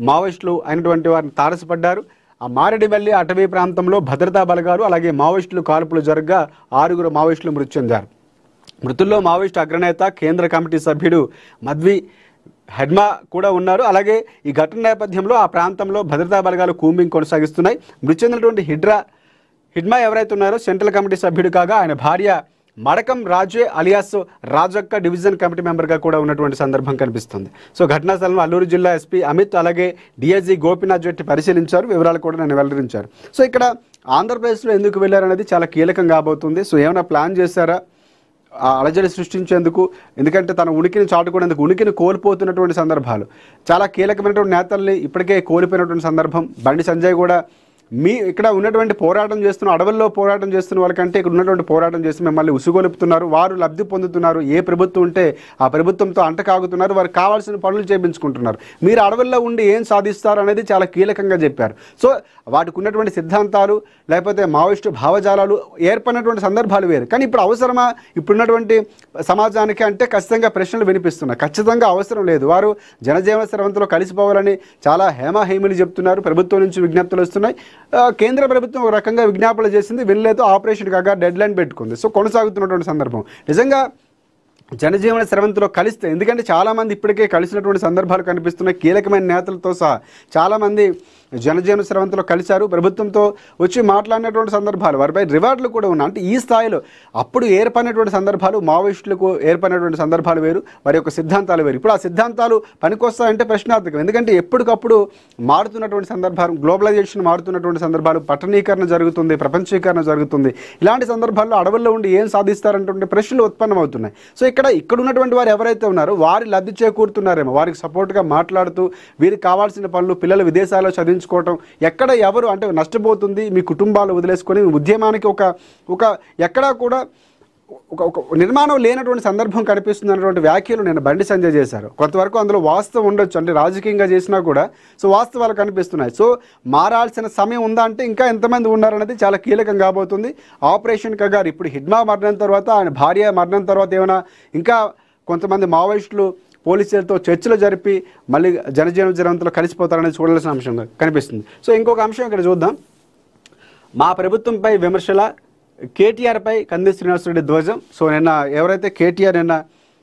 మావోయిస్టులు అయినటువంటి వారిని తారసపడ్డారు. ఆ మారేడుమిల్లి అటవీ ప్రాంతంలో భద్రతా బలగాలు అలాగే మావోయిస్టులు కాల్పులు జరగగా 6 మావోయిస్టులు మృతి చెందారు. మృతుల్లో మావోయిస్టు అగ్రనేత, కేంద్ర కమిటీ సభ్యుడు మద్వి హిడ్మా కూడా ఉన్నారు. అలాగే ఈ ఘటన నేపథ్యంలో ఆ ప్రాంతంలో భద్రతా బలగాలు కూంబింగ్ కొనసాగిస్తున్నాయి. మృతి చెందినటువంటి హిడ్మా ఎవరైతే ఉన్నారో సెంట్రల్ కమిటీ సభ్యుడు కాగా ఆయన భార్య మడకం రాజే అలియాస్ రాజక్క డివిజన్ కమిటీ మెంబర్గా కూడా ఉన్నటువంటి సందర్భం కనిపిస్తుంది. సో ఘటనా స్థలంలో అల్లూరు జిల్లా ఎస్పీ అమిత్ అలాగే డిఐజీ గోపీనాథ్ జెట్టి పరిశీలించారు, వివరాలు కూడా నేను వెల్లడించారు. సో ఇక్కడ ఆంధ్రప్రదేశ్లో ఎందుకు వెళ్ళారనేది చాలా కీలకం కాబోతుంది. సో ఏమైనా ప్లాన్ చేశారా అలజడి సృష్టించేందుకు? ఎందుకంటే తన ఉనికిని చాటుకునేందుకు, ఉనికిని కోల్పోతున్నటువంటి సందర్భాలు, చాలా కీలకమైనటువంటి నేతల్ని ఇప్పటికే కోల్పోయినటువంటి సందర్భం. బండి సంజయ్ కూడా ఇక్కడ ఉన్నటువంటి పోరాటం చేస్తున్న, అడవుల్లో పోరాటం చేస్తున్న వాళ్ళకంటే ఇక్కడ ఉన్నటువంటి పోరాటం చేసి మిమ్మల్ని ఉసుగొలుపుతున్నారు, వారు లబ్ధి పొందుతున్నారు. ఏ ప్రభుత్వం ఉంటే ఆ ప్రభుత్వంతో అంటకాగుతున్నారు, వారికి కావాల్సిన పనులు చేయించుకుంటున్నారు. మీరు అడవుల్లో ఉండి ఏం సాధిస్తారు అనేది చాలా కీలకంగా చెప్పారు. సో వాటికి ఉన్నటువంటి సిద్ధాంతాలు లేకపోతే మావోయిస్టు భావజాలాలు ఏర్పడినటువంటి సందర్భాలు వేరు. కానీ ఇప్పుడు అవసరమా ఇప్పుడున్నటువంటి సమాజానికి అంటే ఖచ్చితంగా ప్రశ్నలు వినిపిస్తున్నాయి. ఖచ్చితంగా అవసరం లేదు. వారు జనజీవన స్రవంతిలో కలిసిపోవాలని చాలా హేమాహేమిలు చెప్తున్నారు. ప్రభుత్వం నుంచి విజ్ఞప్తులు వస్తున్నాయి. కేంద్ర ప్రభుత్వం ఒక రకంగా విజ్ఞాపనలు చేసింది, వెళ్ళలేదు, ఆపరేషన్ కాగా డెడ్ లైన్ పెట్టుకుంది. సో కొనసాగుతున్నటువంటి సందర్భం నిజంగా జనజీవన స్రవంతిలో కలిస్తే, ఎందుకంటే చాలామంది ఇప్పటికే కలిసినటువంటి సందర్భాలు కనిపిస్తున్నాయి. కీలకమైన నేతలతో సహా చాలామంది జనజీవన స్రవంతిలో కలిశారు, ప్రభుత్వంతో వచ్చి మాట్లాడినటువంటి సందర్భాలు, వారిపై రివార్డులు కూడా ఉన్నాయి. అంటే ఈ స్థాయిలో అప్పుడు ఏర్పడినటువంటి సందర్భాలు, మావోయిస్టులకు ఏర్పడినటువంటి సందర్భాలు వేరు, వారి యొక్క సిద్ధాంతాలు వేరు. ఇప్పుడు ఆ సిద్ధాంతాలు పనికొస్తాయంటే ప్రశ్నార్థకం. ఎందుకంటే ఎప్పటికప్పుడు మారుతున్నటువంటి సందర్భాలు, గ్లోబలైజేషన్ మారుతున్నటువంటి సందర్భాలు, పట్టణీకరణ జరుగుతుంది, ప్రపంచీకరణ జరుగుతుంది. ఇలాంటి సందర్భాల్లో అడవుల్లో ఉండి ఏం సాధిస్తారంటే ప్రశ్నలు ఉత్పన్నమవుతున్నాయి. సో ఇక్కడ ఉన్నటువంటి వారు ఎవరైతే ఉన్నారో వారి లబ్ధి చేకూరుతున్నారేమో, వారికి సపోర్ట్గా మాట్లాడుతూ వీరికి కావాల్సిన పనులు, పిల్లలు విదేశాల్లో చదివించుకోవటం, ఎక్కడ ఎవరు అంటే నష్టపోతుంది, మీ కుటుంబాలు వదిలేసుకొని ఉద్యమానికి ఒక ఎక్కడా కూడా ఒక నిర్మాణం లేనటువంటి సందర్భం కనిపిస్తుంది అన్నటువంటి వ్యాఖ్యలు నేను బండి సంజయ్ చేశారు. కొంతవరకు అందులో వాస్తవం ఉండొచ్చు, అంటే రాజకీయంగా చేసినా కూడా సో వాస్తవాలు కనిపిస్తున్నాయి. సో మారాల్సిన సమయం ఉందా అంటే ఇంకా ఎంతమంది ఉన్నారనేది చాలా కీలకం కాబోతుంది. ఆపరేషన్ కగారు ఇప్పుడు హిడ్మా మరణం తర్వాత, ఆయన భార్య మరణం తర్వాత ఏమైనా ఇంకా కొంతమంది మావోయిస్టులు పోలీసులతో చర్చలు జరిపి మళ్ళీ జనజీవన స్రవంతిలో కలిసిపోతారనేది చూడాల్సిన అంశం కనిపిస్తుంది. సో ఇంకొక అంశం ఇక్కడ చూద్దాం. మా ప్రభుత్వంపై విమర్శల, కేటీఆర్పై కంది శ్రీనివాసరెడ్డి ధ్వజం. సో నిన్న ఎవరైతే కేటీఆర్ నిన్న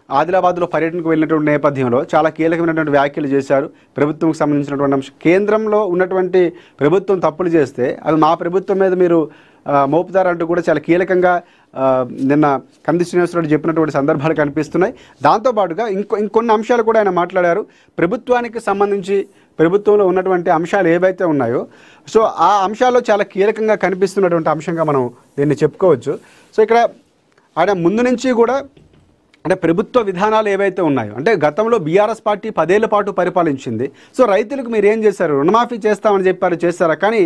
ఆదిలాబాద్లో పర్యటనకు వెళ్ళినటువంటి నేపథ్యంలో చాలా కీలకమైనటువంటి వ్యాఖ్యలు చేశారు. ప్రభుత్వంకి సంబంధించినటువంటి అంశం, కేంద్రంలో ఉన్నటువంటి ప్రభుత్వం తప్పులు చేస్తే అది మా ప్రభుత్వం మీద మీరు మోపుతారంటూ కూడా చాలా కీలకంగా నిన్న కంది శ్రీనివాసరెడ్డి చెప్పినటువంటి సందర్భాలు కనిపిస్తున్నాయి. దాంతోపాటుగా ఇంకొన్ని అంశాలు కూడా ఆయన మాట్లాడారు. ప్రభుత్వానికి సంబంధించి ప్రభుత్వంలో ఉన్నటువంటి అంశాలు ఏవైతే ఉన్నాయో సో ఆ అంశాల్లో చాలా కీలకంగా కనిపిస్తున్నటువంటి అంశంగా మనం దీన్ని చెప్పుకోవచ్చు. సో ఇక్కడ ఆయన ముందు నుంచి కూడా అంటే ప్రభుత్వ విధానాలు ఏవైతే ఉన్నాయో అంటే గతంలో బీఆర్ఎస్ పార్టీ 10 ఏళ్ల పాటు పరిపాలించింది. సో రైతులకు మీరు ఏం చేశారు, రుణమాఫీ చేస్తామని చెప్పారు, చేస్తారా? కానీ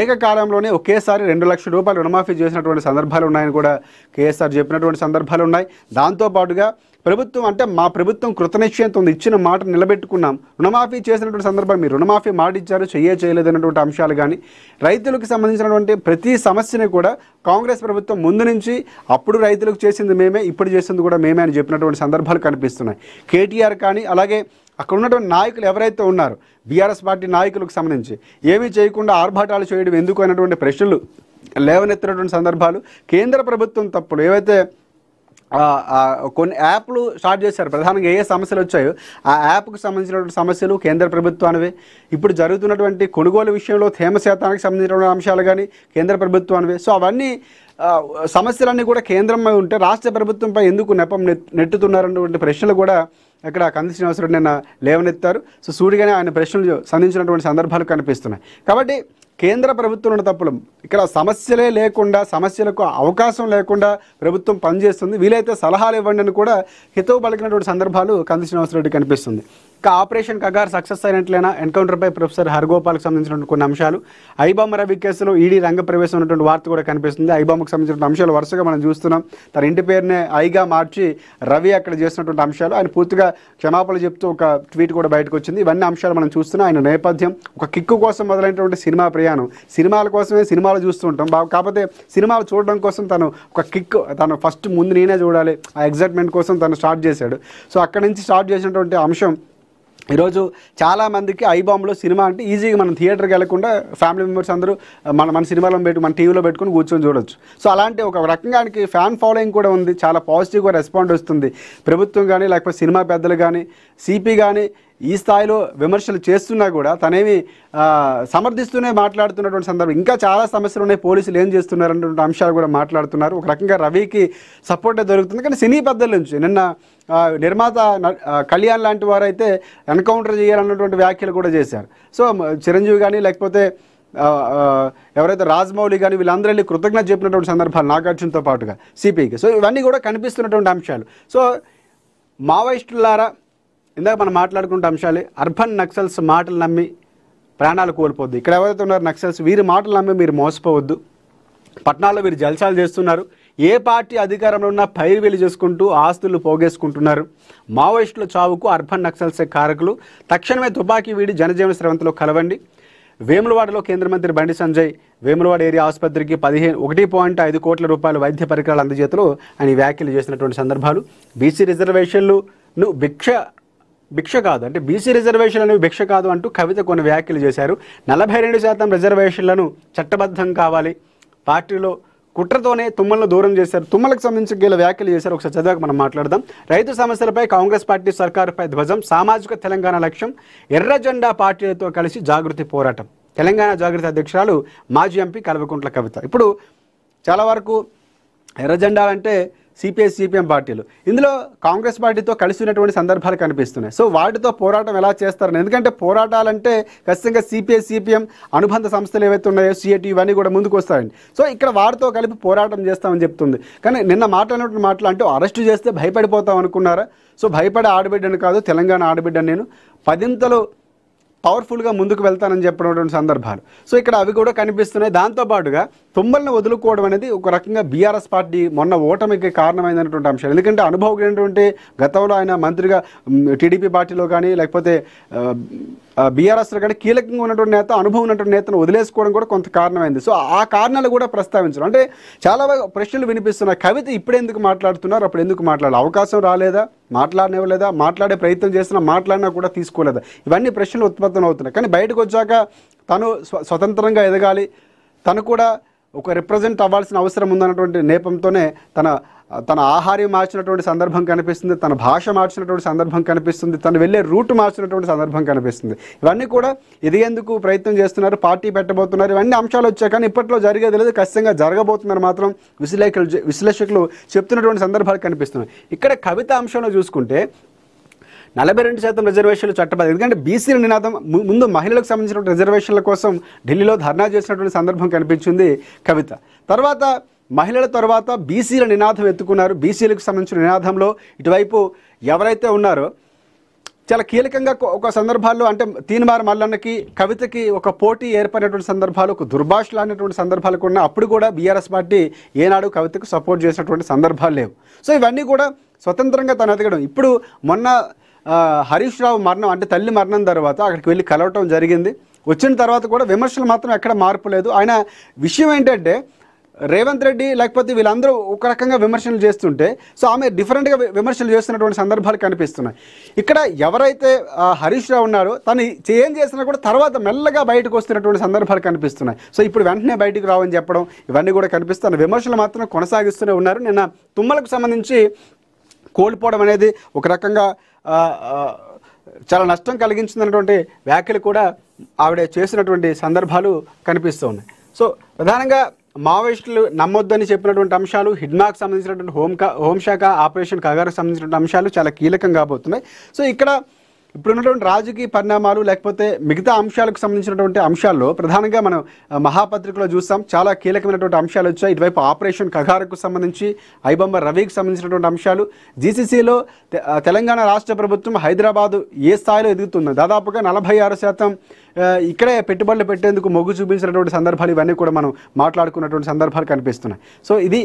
ఏకకాలంలోనే ఒకేసారి 2 లక్షల రూపాయలు రుణమాఫీ చేసినటువంటి సందర్భాలు ఉన్నాయని కూడా కేసీఆర్ చెప్పినటువంటి సందర్భాలు ఉన్నాయి. దాంతోపాటుగా ప్రభుత్వం అంటే మా ప్రభుత్వం కృతనిశ్చయంతో ఉంది, ఇచ్చిన మాట నిలబెట్టుకున్నాం, రుణమాఫీ చేసినటువంటి సందర్భం మీరు రుణమాఫీ మాట ఇచ్చారు చేయలేదన్నటువంటి అంశాలు కానీ రైతులకు సంబంధించినటువంటి ప్రతి సమస్యని కూడా కాంగ్రెస్ ప్రభుత్వం ముందు నుంచి అప్పుడు రైతులకు చేసింది మేమే, ఇప్పుడు చేసింది కూడా మేమే అని చెప్పినటువంటి సందర్భాలు కనిపిస్తున్నాయి. కేటీఆర్ కానీ అలాగే అక్కడ ఉన్నటువంటి నాయకులు ఎవరైతే ఉన్నారో బీఆర్ఎస్ పార్టీ నాయకులకు సంబంధించి ఏమీ చేయకుండా ఆర్భాటాలు చేయడం ఎందుకు అనేటువంటి ప్రశ్నలు లేవనెత్తినటువంటి సందర్భాలు, కేంద్ర ప్రభుత్వం తప్పులు ఏవైతే కొన్ని యాప్లు స్టార్ట్ చేశారు, ప్రధానంగా ఏ సమస్యలు వచ్చాయో ఆ యాప్కు సంబంధించినటువంటి సమస్యలు కేంద్ర ప్రభుత్వానివే. ఇప్పుడు జరుగుతున్నటువంటి కొనుగోలు విషయంలో తేమ శాతానికి సంబంధించినటువంటి అంశాలు కానీ కేంద్ర ప్రభుత్వానివే. సో అవన్నీ సమస్యలన్నీ కూడా కేంద్రంపై ఉంటే రాష్ట్ర ప్రభుత్వంపై ఎందుకు నెపం నెట్టుతున్నారన్నటువంటి ప్రశ్నలు కూడా ఇక్కడ కంది శ్రీనివాసరెడ్డి నిన్న లేవనెత్తారు. సో సూటిగానే ఆయన ప్రశ్నలు సంధించినటువంటి సందర్భాలు కనిపిస్తున్నాయి. కాబట్టి కేంద్ర ప్రభుత్వం తప్పులు ఇక్కడ సమస్యలే లేకుండా సమస్యలకు అవకాశం లేకుండా ప్రభుత్వం పనిచేస్తుంది, వీలైతే సలహాలు ఇవ్వండి అని కూడా హితవు పలికినటువంటి సందర్భాలు కంది శ్రీనివాసరెడ్డి కనిపిస్తుంది. ఇక ఆపరేషన్ కగార్ సక్సెస్ అయినట్లయినా ఎన్కౌంటర్పై ప్రొఫెసర్ హర్గోపాల్కి సంబంధించినటువంటి కొన్ని అంశాలు, ఐబామ్ రవి కేసులో ఈడీ రంగప్రవేశం ఉన్నటువంటి వార్త కూడా కనిపిస్తుంది. ఐబామ్కి సంబంధించిన అంశాలు వరుసగా మనం చూస్తున్నాం. తన ఇంటి పేరునే ఐగా మార్చి రవి అక్కడ చేసినటువంటి అంశాలు, ఆయన పూర్తిగా క్షమాపణలు చెప్తూ ఒక ట్వీట్ కూడా బయటకు వచ్చింది. ఇవన్నీ అంశాలు మనం చూస్తున్నాం. ఆయన నేపథ్యం ఒక కిక్కు కోసం మొదలైనటువంటి సినిమా ప్రయాణం, సినిమాల కోసమే సినిమాలు చూస్తూ ఉంటాం, కాకపోతే సినిమాలు చూడడం కోసం తను ఒక కిక్, తను ఫస్ట్ ముందు నేనే చూడాలి ఆ ఎగ్జైట్మెంట్ కోసం తను స్టార్ట్ చేశాడు. సో అక్కడి నుంచి స్టార్ట్ చేసినటువంటి అంశం ఈరోజు చాలామందికి ఐబాంలో సినిమా అంటే ఈజీగా మనం థియేటర్కి వెళ్లకుండా ఫ్యామిలీ మెంబర్స్ అందరూ మన సినిమాలో మన టీవీలో పెట్టుకుని కూర్చొని చూడొచ్చు. సో అలాంటి ఒక రకంగా ఫ్యాన్ ఫాలోయింగ్ కూడా ఉంది, చాలా పాజిటివ్గా రెస్పాండ్ వస్తుంది. ప్రభుత్వం కానీ లేకపోతే సినిమా పెద్దలు కానీ సిపి కానీ ఈ స్థాయిలో విమర్శలు చేస్తున్నా కూడా తనేమి సమర్థిస్తూనే మాట్లాడుతున్నటువంటి సందర్భం. ఇంకా చాలా సమస్యలు ఉన్నాయి, పోలీసులు ఏం చేస్తున్నారు అన్నటువంటి అంశాలు కూడా మాట్లాడుతున్నారు. ఒక రకంగా రవికి సపోర్టే దొరుకుతుంది. కానీ సినీ పెద్దల నుంచి నిన్న నిర్మాత కళ్యాణ్ లాంటి వారు అయితే ఎన్కౌంటర్ చేయాలన్నటువంటి వ్యాఖ్యలు కూడా చేశారు. సో చిరంజీవి కానీ లేకపోతే ఎవరైతే రాజమౌళి కానీ వీళ్ళందరూ వెళ్ళి కృతజ్ఞత చెప్పినటువంటి సందర్భాలు నాగార్జునతో పాటుగా సిపికి. సో ఇవన్నీ కూడా కనిపిస్తున్నటువంటి అంశాలు. సో మావోయిస్టులారా ఇందాక మనం మాట్లాడుకుంటే అంశాలే, అర్బన్ నక్సల్స్ మాటలు నమ్మి ప్రాణాలు కోల్పోద్దు. ఇక్కడ ఎవరైతే ఉన్నారు నక్సల్స్, వీరి మాటలు నమ్మి మీరు మోసపోవద్దు. పట్టణాల్లో వీరు జల్సాలు చేస్తున్నారు, ఏ పార్టీ అధికారంలో ఉన్నా పైరువేలు చేసుకుంటూ ఆస్తులు పోగేసుకుంటున్నారు. మావోయిస్టుల చావుకు అర్బన్ నక్సల్సే కారకులు. తక్షణమే తుపాకీ వీడి జనజీవన స్రవంతిలో కలవండి. వేములవాడలో కేంద్ర మంత్రి బండి సంజయ్ వేములవాడ ఏరియా ఆసుపత్రికి 1.5 కోట్ల రూపాయల వైద్య పరికరాలు అందజేతలో ఆయన వ్యాఖ్యలు చేసినటువంటి సందర్భాలు. బీసీ రిజర్వేషన్లు భిక్ష కాదు అంటే బీసీ రిజర్వేషన్లు అనేవి భిక్ష కాదు అంటూ కవిత కొన్ని వ్యాఖ్యలు చేశారు. 42% రిజర్వేషన్లను చట్టబద్ధం కావాలి, పార్టీలో కుట్రతోనే తుమ్మలను దూరం చేశారు. తుమ్మలకు సంబంధించి గీల వ్యాఖ్యలు చేశారు. ఒకసారి చదివాక మనం మాట్లాడదాం. రైతు సమస్యలపై కాంగ్రెస్ పార్టీ సర్కారుపై ధ్వజం, సామాజిక తెలంగాణ లక్ష్యం, ఎర్ర జెండా పార్టీలతో కలిసి జాగృతి పోరాటం. తెలంగాణ జాగృతి అధ్యక్షురాలు మాజీ ఎంపీ కల్వకుంట్ల కవిత. ఇప్పుడు చాలా వరకు ఎర్ర జెండాలంటే సిపిఐ సిపిఎం పార్టీలు, ఇందులో కాంగ్రెస్ పార్టీతో కలిసి ఉన్నటువంటి సందర్భాలు కనిపిస్తున్నాయి. సో వాటితో పోరాటం ఎలా చేస్తారని, ఎందుకంటే పోరాటాలంటే ఖచ్చితంగా సిపిఐ సిపిఎం అనుబంధ సంస్థలు ఏవైతే ఉన్నాయో సిఐటి ఇవన్నీ కూడా ముందుకు వస్తాయండి. సో ఇక్కడ వారితో కలిపి పోరాటం చేస్తామని చెప్తుంది. కానీ నిన్న మాట్లాడినటువంటి మాటలు అంటే అరెస్టు చేస్తే భయపడిపోతాం అనుకున్నారా? సో భయపడే ఆడబిడ్డను కాదు, తెలంగాణ ఆడబిడ్డను నేను 10 పవర్ఫుల్గా ముందుకు వెళ్తానని చెప్పినటువంటి సందర్భాలు. సో ఇక్కడ అవి కూడా కనిపిస్తున్నాయి. దాంతోపాటుగా తుమ్మలను వదులుకోవడం అనేది ఒక రకంగా బీఆర్ఎస్ పార్టీ మొన్న ఓటమికి కారణమైనటువంటి అంశాలు. ఎందుకంటే అనుభవమైనటువంటి గతంలో ఆయన మంత్రిగా టీడీపీ పార్టీలో కానీ లేకపోతే బీఆర్ఎస్లో కానీ కీలకంగా ఉన్నటువంటి నేత, అనుభవం ఉన్నటువంటి నేతను వదిలేసుకోవడం కూడా కొంత కారణమైంది. సో ఆ కారణాలు కూడా ప్రస్తావించడం అంటే చాలా ప్రశ్నలు వినిపిస్తున్నాయి. కవిత ఇప్పుడు ఎందుకు మాట్లాడుతున్నారు, అప్పుడు ఎందుకు మాట్లాడాలి, అవకాశం రాలేదా, మాట్లాడనివ్వలేదా, మాట్లాడే ప్రయత్నం చేసినా మాట్లాడినా కూడా తీసుకోలేదా, ఇవన్నీ ప్రశ్నలు ఉత్పత్తి అవుతున్నాయి. కానీ బయటకు వచ్చాక తను స్వతంత్రంగా ఎదగాలి, తను కూడా ఒక రిప్రజెంట్ అవ్వాల్సిన అవసరం ఉందన్నటువంటి నేపంతోనే తన ఆహార్యం మార్చినటువంటి సందర్భం కనిపిస్తుంది, తన భాష మార్చినటువంటి సందర్భం కనిపిస్తుంది, తను వెళ్ళే రూట్ మార్చినటువంటి సందర్భం కనిపిస్తుంది. ఇవన్నీ కూడా ఎదిగేందుకు ప్రయత్నం చేస్తున్నారు, పార్టీ పెట్టబోతున్నారు, ఇవన్నీ అంశాలు వచ్చాయి. కానీ ఇప్పట్లో జరిగేది లేదు, ఖచ్చితంగా జరగబోతుందని మాత్రం విశ్లేషకులు చెప్తున్నటువంటి సందర్భాలు కనిపిస్తున్నాయి. ఇక్కడ కవిత అంశంలో చూసుకుంటే 42% రిజర్వేషన్లు చట్టబద్ధం. ఎందుకంటే బీసీల నినాదం ముందు మహిళలకు సంబంధించిన రిజర్వేషన్ల కోసం ఢిల్లీలో ధర్నా చేసినటువంటి సందర్భం కనిపించింది కవిత. మహిళల తర్వాత బీసీల నినాదం ఎత్తుకున్నారు. బీసీలకు సంబంధించిన నినాదంలో ఇటువైపు ఎవరైతే ఉన్నారో చాలా కీలకంగా ఒక సందర్భాల్లో అంటే తీన్మార్ మల్లన్నకి కవితకి ఒక పోటీ ఏర్పడినటువంటి సందర్భాలు, ఒక దుర్భాషలాడినటువంటి సందర్భాలు కూడా అప్పుడు కూడా బీఆర్ఎస్ పార్టీ ఏనాడు కవితకు సపోర్ట్ చేసినటువంటి సందర్భాలు లేవు. సో ఇవన్నీ కూడా స్వతంత్రంగా తను ఎదగడం. ఇప్పుడు మొన్న హరీష్ రావు మరణం అంటే తల్లి మరణం తర్వాత అక్కడికి వెళ్ళి కలవటం జరిగింది. వచ్చిన తర్వాత కూడా విమర్శలు మాత్రం ఎక్కడ మార్పు లేదు. ఆయన విషయం ఏంటంటే రేవంత్ రెడ్డి లేకపోతే వీళ్ళందరూ ఒక రకంగా విమర్శలు చేస్తుంటే సో ఆమె డిఫరెంట్గా విమర్శలు చేస్తున్నటువంటి సందర్భాలు కనిపిస్తున్నాయి. ఇక్కడ ఎవరైతే హరీష్ రావు ఉన్నారో తను ఏం చేసినా కూడా తర్వాత మెల్లగా బయటకు వస్తున్నటువంటి సందర్భాలు కనిపిస్తున్నాయి. సో ఇప్పుడు వెంటనే బయటకు రావని చెప్పడం ఇవన్నీ కూడా కనిపిస్తున్నాయి. విమర్శలు మాత్రం కొనసాగిస్తూనే ఉన్నారు. నిన్న తుమ్మలకు సంబంధించి కోల్పోవడం అనేది ఒక రకంగా చాలా నష్టం కలిగించిందన్నటువంటి వ్యాఖ్యలు కూడా ఆవిడ చేసినటువంటి సందర్భాలు కనిపిస్తూ ఉన్నాయి. సో ప్రధానంగా మావోయిస్టులు నమ్మొద్దని చెప్పినటువంటి అంశాలు, హిడ్మాకు సంబంధించినటువంటి హోంశాఖ ఆపరేషన్ కగారుకు సంబంధించినటువంటి అంశాలు చాలా కీలకం కాబోతున్నాయి. సో ఇక్కడ ఇప్పుడున్నటువంటి రాజకీయ పరిణామాలు లేకపోతే మిగతా అంశాలకు సంబంధించినటువంటి అంశాల్లో ప్రధానంగా మనం మహాపత్రికలో చూస్తాం చాలా కీలకమైనటువంటి అంశాలు వచ్చాయి. ఇటువైపు ఆపరేషన్ కగారుకు సంబంధించి ఐబొమ్మ రవికి సంబంధించినటువంటి అంశాలు, జీసీసీలో తెలంగాణ రాష్ట్ర ప్రభుత్వం హైదరాబాదు ఏ స్థాయిలో ఎదుగుతుంది, దాదాపుగా 46% ఇక్కడే పెట్టుబడులు పెట్టేందుకు మొగ్గు చూపించినటువంటి సందర్భాలు ఇవన్నీ కూడా మనం మాట్లాడుకున్నటువంటి సందర్భాలు కనిపిస్తున్నాయి. సో ఇది